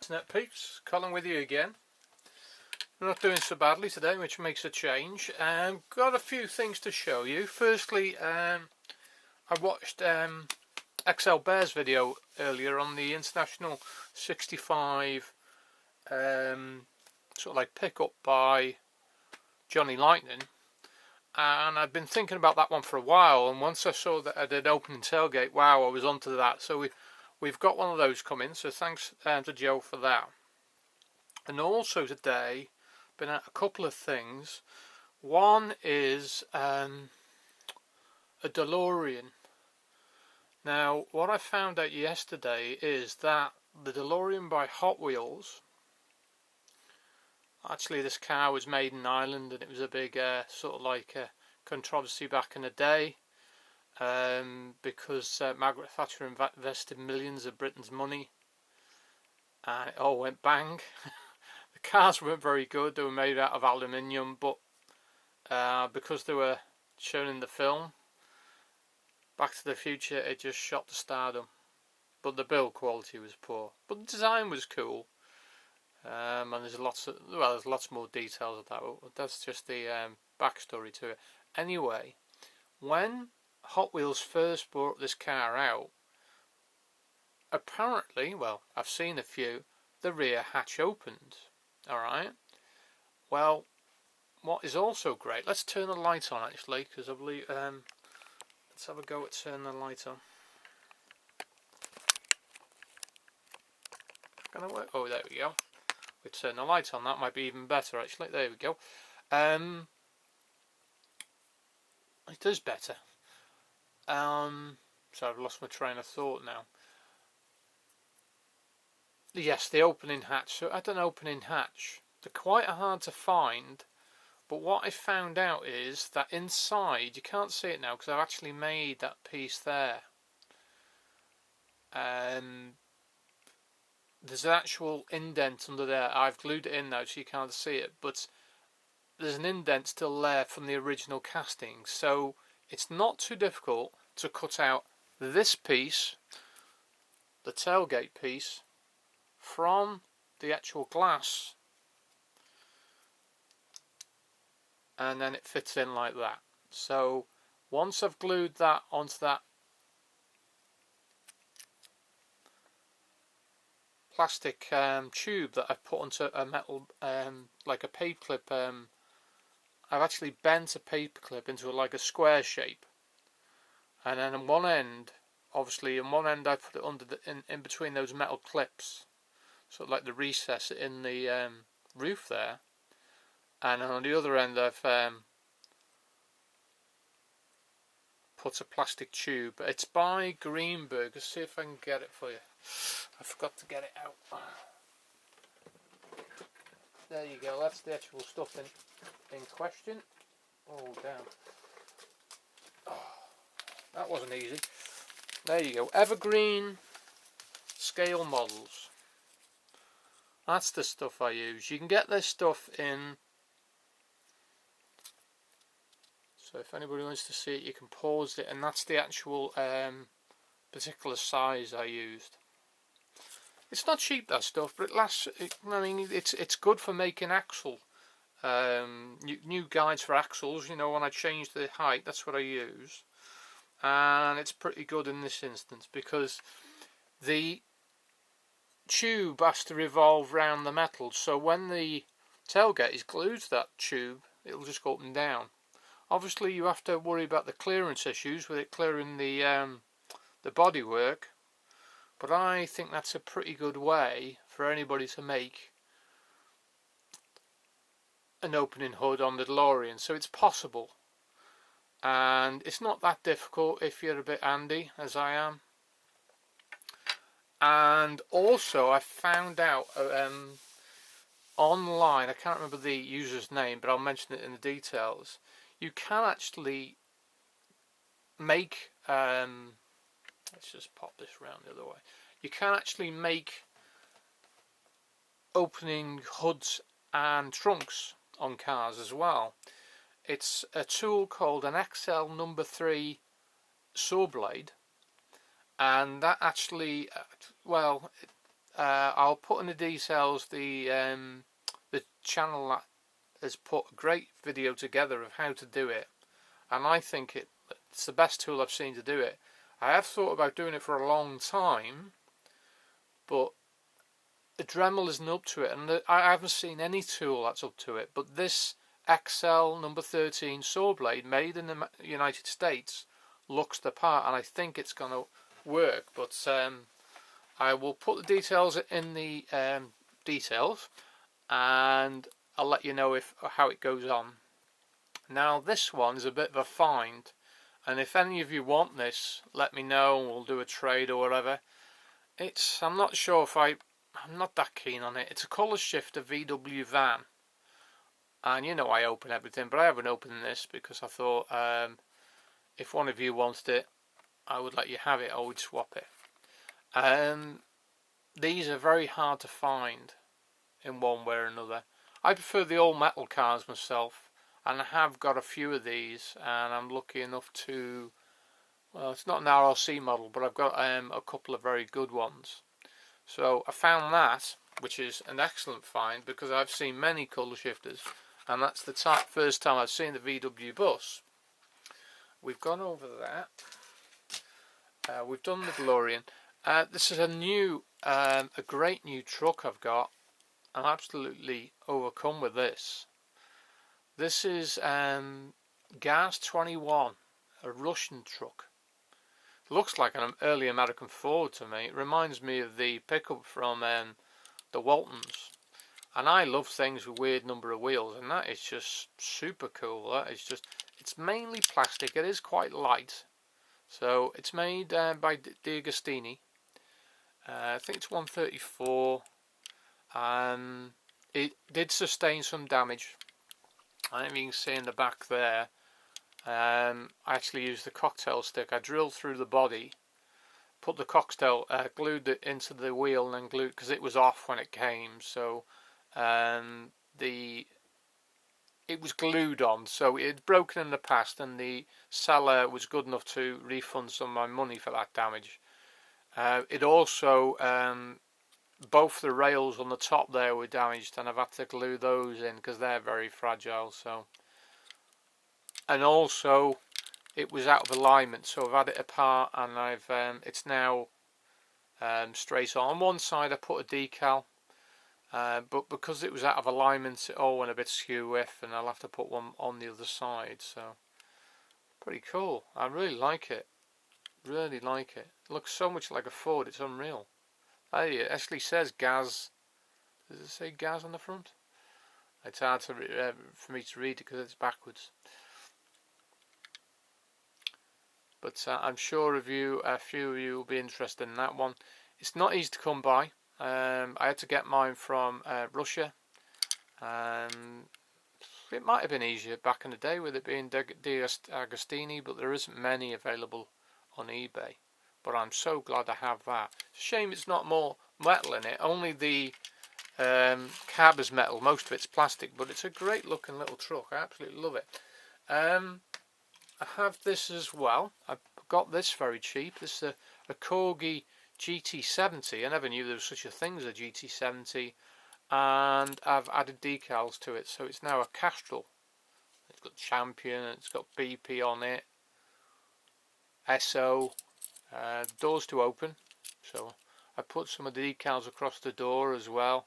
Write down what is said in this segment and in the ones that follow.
Internet peeps, Colin with you again. We're not doing so badly today, which makes a change. Got a few things to show you. Firstly, I watched XL Bear's video earlier on the International 65 sort of like pickup by Johnny Lightning, and I've been thinking about that one for a while, and once I saw that I did opening tailgate, wow, I was onto that. So we've got one of those coming, so thanks to Joe for that. And also today been at a couple of things. One is a Delorean. Now what I found out yesterday is that the Delorean by Hot Wheels, actually this car was made in Ireland, and it was a big sort of like controversy back in the day, because Margaret Thatcher invested millions of Britain's money and it all went bang. The cars weren't very good. They were made out of aluminium, but because they were shown in the film Back to the Future, it just shot to stardom. But the build quality was poor, but the design was cool. And there's lots more details of that. That's just the backstory to it. Anyway, when Hot Wheels first brought this car out, apparently, well, I've seen a few, the rear hatch opened. Alright, well, what is also great, let's turn the light on actually, because I believe, let's have a go at turning the light on. Gonna work? Oh, there we go. We turn the light on, that might be even better actually. There we go. It does better. So I've lost my train of thought now. Yes, the opening hatch. So at an opening hatch, they're quite hard to find, but what I found out is that inside, you can't see it now because I've actually made that piece there. There's an actual indent under there. I've glued it in now so you can't see it, but there's an indent still there from the original casting, so it's not too difficult to cut out this piece, the tailgate piece, from the actual glass, and then it fits in like that. So once I've glued that onto that plastic tube that I've put onto a metal, like a paper clip, I've actually bent a paper clip into like a square shape, and then on one end, obviously on one end I put it under in between those metal clips, sort of like the recess in the roof there, and on the other end I've put a plastic tube. It's by Greenberg. Let's see if I can get it for you. I forgot to get it out. There you go, that's the actual stuff in question. Oh damn, that wasn't easy. There you go, Evergreen scale models. That's the stuff I use. You can get this stuff in, so if anybody wants to see it you can pause it, and that's the actual particular size I used. It's not cheap, that stuff, but it lasts. I mean, it's good for making axle. New guides for axles, you know, when I change the height, that's what I use. And it's pretty good in this instance because the tube has to revolve round the metal, so when the tailgate is glued to that tube, it'll just go up and down. Obviously you have to worry about the clearance issues with it clearing the bodywork, but I think that's a pretty good way for anybody to make an opening hood on the Delorean. So it's possible, and it's not that difficult if you're a bit handy as I am. And also I found out online, I can't remember the user's name, but I'll mention it in the details, you can actually make let's just pop this round the other way. You can actually make opening hoods and trunks on cars as well. It's a tool called an XL number 3 saw blade, and that actually, well, I'll put in the details the channel that has put a great video together of how to do it, and I think it's the best tool I've seen to do it. I have thought about doing it for a long time, but the Dremel isn't up to it, and I haven't seen any tool that's up to it. But this XL number 13 saw blade made in the United States looks the part, and I think it's going to work. But I will put the details in the details, and I'll let you know how it goes on. Now this one is a bit of a find, and if any of you want this, let me know and we'll do a trade or whatever. I'm not sure if I'm not that keen on it. It's a colour shifter VW van, and you know I open everything, but I haven't opened this because I thought if one of you wanted it, I would let you have it, I would swap it. These are very hard to find in one way or another. I prefer the all metal cars myself, and I have got a few of these, and I'm lucky enough to, well, it's not an RLC model, but I've got a couple of very good ones. So I found that, which is an excellent find, because I've seen many colour shifters, and that's the first time I've seen the VW bus. We've gone over that. We've done the Delorean. This is a great new truck I've got. I'm absolutely overcome with this. This is Gas 21, a Russian truck. It looks like an early American Ford to me. It reminds me of the pickup from the Waltons. And I love things with weird number of wheels, and that is just super cool. That is just, it's mainly plastic. It is quite light. So it's made by D'Agostini. I think it's 134. It did sustain some damage. I think you can see in the back there. I actually used the cocktail stick. I drilled through the body, put the cocktail, glued it into the wheel, and then glued, because it was off when it came. So it was glued on, so it had broken in the past, and the seller was good enough to refund some of my money for that damage. It also, both the rails on the top there were damaged, and I've had to glue those in because they're very fragile. So, and also it was out of alignment, so I've had it apart, and it's now straight on one side. I put a decal, but because it was out of alignment, it all went a bit skew-whiff, and I'll have to put one on the other side. So pretty cool. I really like it. Really like it. It looks so much like a Ford, it's unreal. It actually says Gaz. Does it say Gaz on the front? It's hard to for me to read it because it's backwards. But I'm sure a few of you will be interested in that one. It's not easy to come by. I had to get mine from Russia. It might have been easier back in the day with it being D'Agostini, but there isn't many available on eBay. But I'm so glad I have that. It's a shame it's not more metal in it. Only the cab is metal. Most of it's plastic, but it's a great looking little truck. I absolutely love it. I have this as well. I got this very cheap. This is a Corgi GT70. I never knew there was such a thing as a GT70. And I've added decals to it, so it's now a Castrol. It's got Champion, it's got BP on it, SO. The doors to open, so I put some of the decals across the door as well.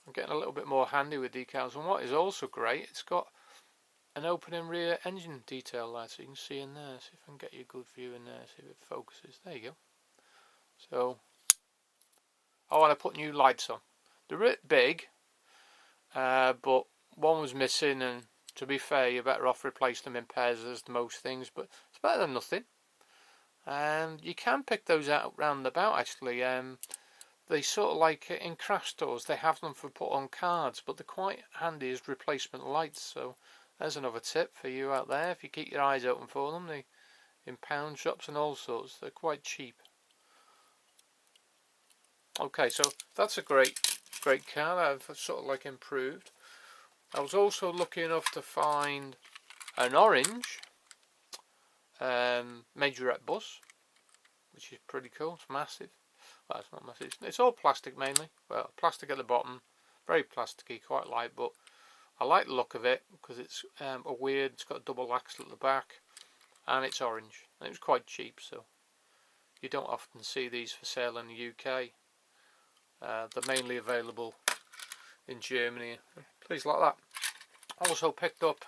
I'm getting a little bit more handy with decals, and what is also great, it's got an open and rear engine detail there, so you can see in there. See if I can get you a good view in there, see if it focuses. There you go. So, oh, and I put new lights on. They're a bit big, but one was missing, and to be fair, you're better off replacing them in pairs as most things, but it's better than nothing. You can pick those out round about actually. They sort of like in craft stores, they have them for put on cards, but they're quite handy as replacement lights. So there's another tip for you out there. If you keep your eyes open for them, they in pound shops and all sorts, they're quite cheap. Okay, so that's a great car. I've sort of like improved. I was also lucky enough to find an orange majorette bus, which is pretty cool. It's massive. Well, it's not massive. It's all plastic mainly. Well, plastic at the bottom, very plasticky, quite light, but I like the look of it because it's a weird. It's got a double axle at the back, and it's orange, and it was quite cheap, so you don't often see these for sale in the UK. They're mainly available in Germany, places like that. I also picked up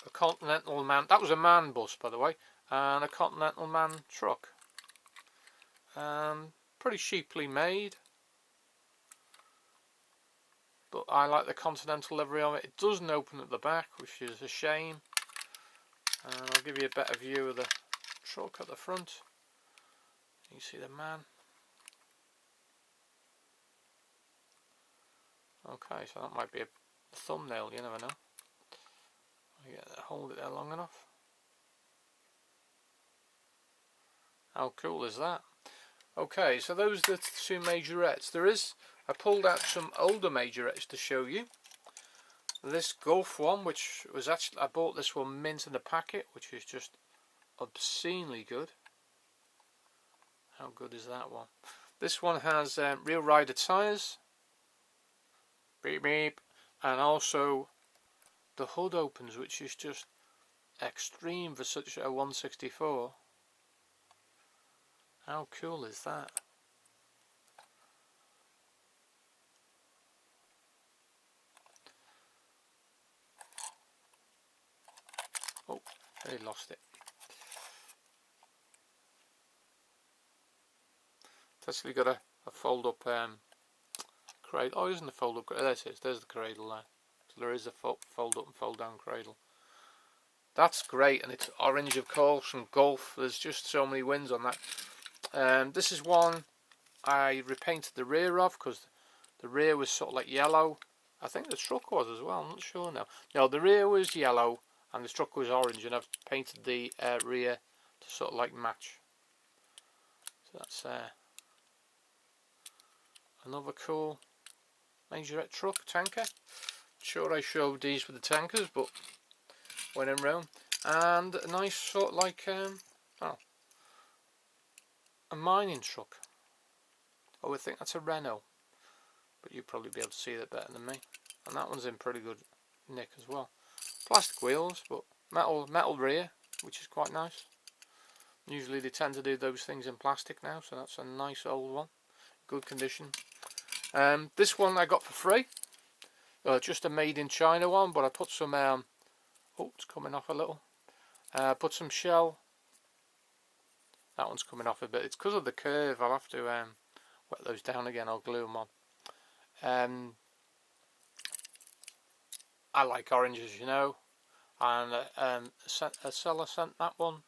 a Continental Man. That was a man bus, by the way, and a Continental Man truck. Pretty cheaply made, but I like the Continental livery on it. It doesn't open at the back, which is a shame. And I'll give you a better view of the truck at the front. You can see the man. Okay, so that might be a thumbnail, you never know. Hold it there long enough. How cool is that? Okay, so those are the two majorettes. I pulled out some older majorettes to show you. This Gulf one, which was actually, I bought this one mint in the packet, which is just obscenely good. How good is that one? This one has real rider tyres. Beep beep. And also the hood opens, which is just extreme for such a 164. How cool is that? Oh, I lost it. It's actually got a fold up cradle. Oh, isn't a fold up? There it is. There's the cradle there. So there is a fold up and fold down cradle. That's great, and it's orange, of course, from Gulf. There's just so many wins on that. This is one I repainted the rear of because the rear was sort of like yellow. I think the truck was as well. I'm not sure now. No, the rear was yellow and the truck was orange, and I've painted the rear to sort of like match. So that's another cool majorette truck, tanker. Sure, I showed these with the tankers, but when in Rome. And a nice sort of like a mining truck. Oh, I think that's a Renault, but you'll probably be able to see that better than me. And that one's in pretty good nick as well. Plastic wheels, but metal rear, which is quite nice. Usually they tend to do those things in plastic now, so that's a nice old one, good condition. This one I got for free, just a made in China one, but I put some oh, it's coming off a little. Put some shell. That one's coming off a bit. It's because of the curve. I'll have to wet those down again. I'll glue them on. I like oranges, you know, and a seller sent that one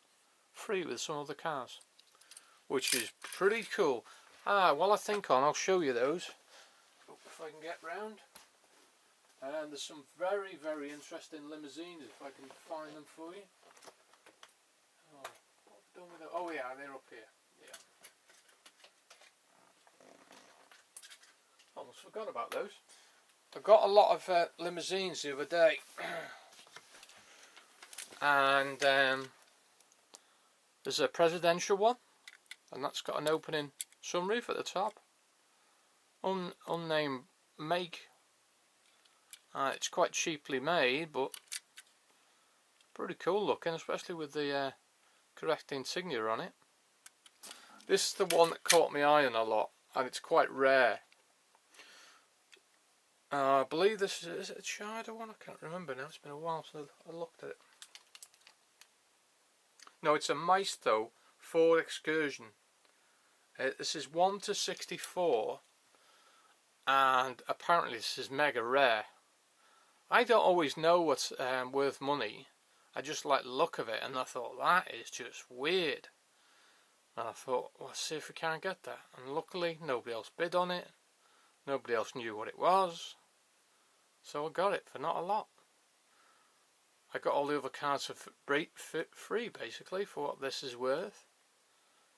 free with some other cars, which is pretty cool. While I think on, I'll show you those if I can get round. And there's some very, very interesting limousines if I can find them for you. Oh, what have I done with it? Oh yeah, they're up here. Yeah. Almost forgot about those. I got a lot of limousines the other day, and there's a presidential one, and that's got an opening sunroof at the top. Unnamed make. It's quite cheaply made, but pretty cool looking, especially with the correct insignia on it. This is the one that caught my eye on a lot, and it's quite rare. I believe this is it a Chider one? I can't remember now. It's been a while since I looked at it. No, it's a Maestro Ford Excursion. This is 1 to 64, and apparently this is mega rare. I don't always know what's worth money. I just like the look of it, and I thought that is just weird. And I thought, well, let's see if we can get that. And luckily, nobody else bid on it. Nobody else knew what it was. So I got it for not a lot. I got all the other cars for free, basically, for what this is worth.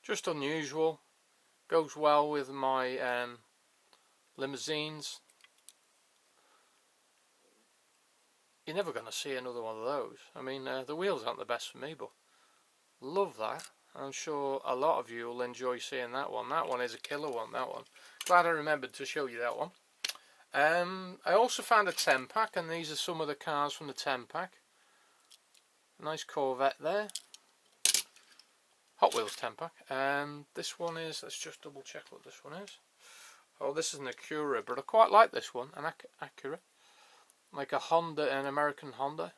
Just unusual. Goes well with my limousines. You're never going to see another one of those. I mean, the wheels aren't the best for me, but love that. I'm sure a lot of you will enjoy seeing that one. That one is a killer one, that one. Glad I remembered to show you that one. I also found a 10-pack, and these are some of the cars from the 10-pack. Nice Corvette there. Hot Wheels 10-pack. This one is, let's just double check what this one is. Oh, this is an Acura, but I quite like this one, an Acura. Like a Honda, an American Honda.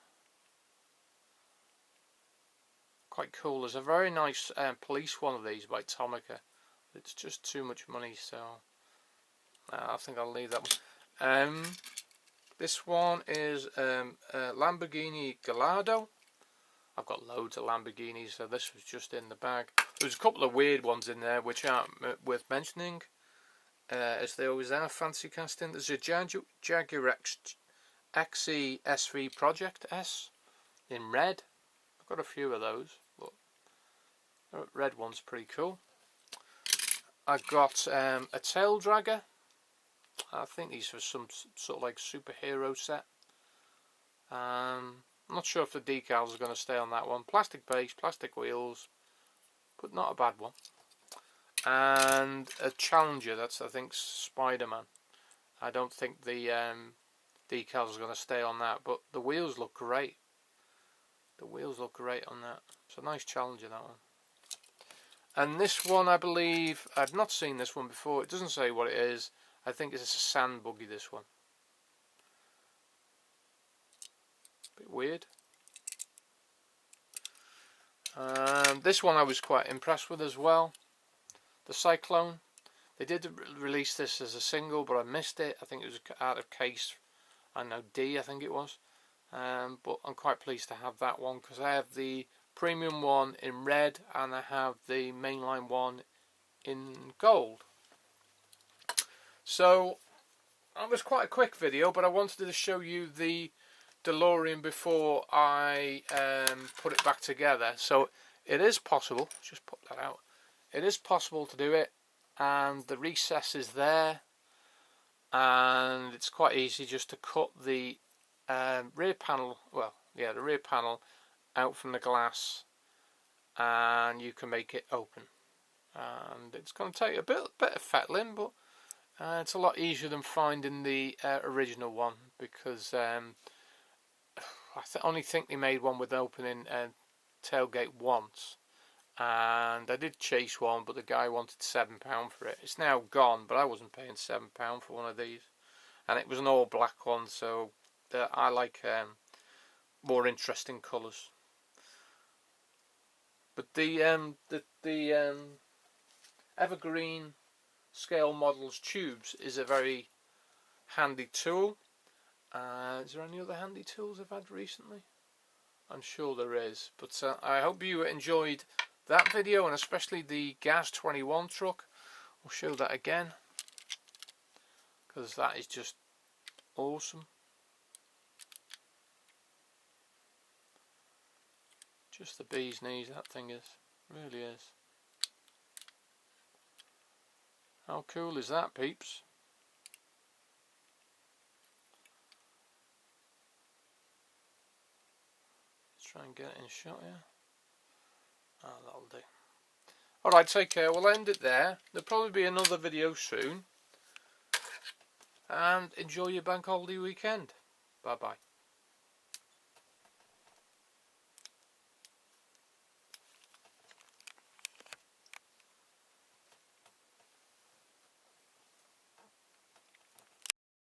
Quite cool. There's a very nice police one of these by Tomica. It's just too much money, so I think I'll leave that one. This one is a Lamborghini Gallardo. I've got loads of Lamborghinis, so this was just in the bag. There's a couple of weird ones in there which aren't worth mentioning, as they always are. Fancy casting. There's a Jaguar XE SV Project S in red. I've got a few of those, but the red one's pretty cool. I've got a tail dragger. I think these are some sort of like superhero set. I'm not sure if the decals are going to stay on that one. Plastic base, plastic wheels, but not a bad one. And a Challenger, that's I think Spider-Man. I don't think the decals are going to stay on that, but the wheels look great. The wheels look great on that. It's a nice Challenger, that one. And this one, I believe, I've not seen this one before. It doesn't say what it is. I think it's a sand buggy, this one. Bit weird. This one I was quite impressed with as well. The Cyclone. They did release this as a single, but I missed it. I think it was out of case. I know D, I think it was. But I'm quite pleased to have that one, because I have the premium one in red and I have the mainline one in gold. So that was quite a quick video, but I wanted to show you the DeLorean before I put it back together. So it is possible, just put that out, it is possible to do it, and the recess is there, and it's quite easy just to cut the rear panel, well, yeah, the rear panel out from the glass, and you can make it open. And it's going to take a bit of fettling, but it's a lot easier than finding the original one, because I only think they made one with opening tailgate once, and I did chase one, but the guy wanted £7 for it. It's now gone, but I wasn't paying £7 for one of these, and it was an all black one, so I like more interesting colours. But the Evergreen Scale Models tubes is a very handy tool. Is there any other handy tools I've had recently? I'm sure there is, but I hope you enjoyed that video, and especially the Gas 21 truck. I'll show that again, because that is just awesome. Just the bee's knees, that thing is, really is. How cool is that, peeps? Let's try and get it in shot here. Ah, that'll do. Alright, take care. We'll end it there. There'll probably be another video soon. And enjoy your bank holiday weekend. Bye bye.